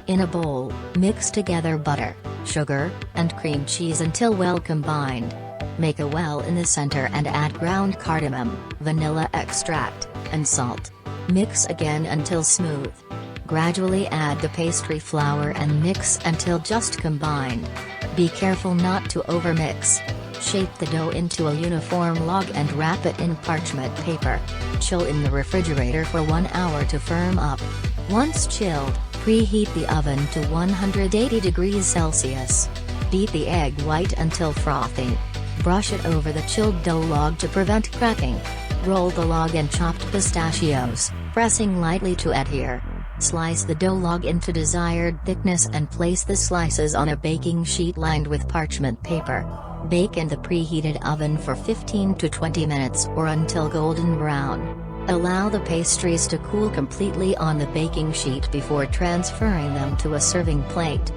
In a bowl, mix together butter, sugar, and cream cheese until well combined. Make a well in the center and add ground cardamom, vanilla extract, and salt. Mix again until smooth. Gradually add the pastry flour and mix until just combined. Be careful not to overmix. Shape the dough into a uniform log and wrap it in parchment paper. Chill in the refrigerator for 1 hour to firm up. Once chilled, preheat the oven to 180 degrees Celsius. Beat the egg white until frothy. Brush it over the chilled dough log to prevent cracking. Roll the log in chopped pistachios, pressing lightly to adhere. Slice the dough log into desired thickness and place the slices on a baking sheet lined with parchment paper. Bake in the preheated oven for 15 to 20 minutes or until golden brown. Allow the pastries to cool completely on the baking sheet before transferring them to a serving plate.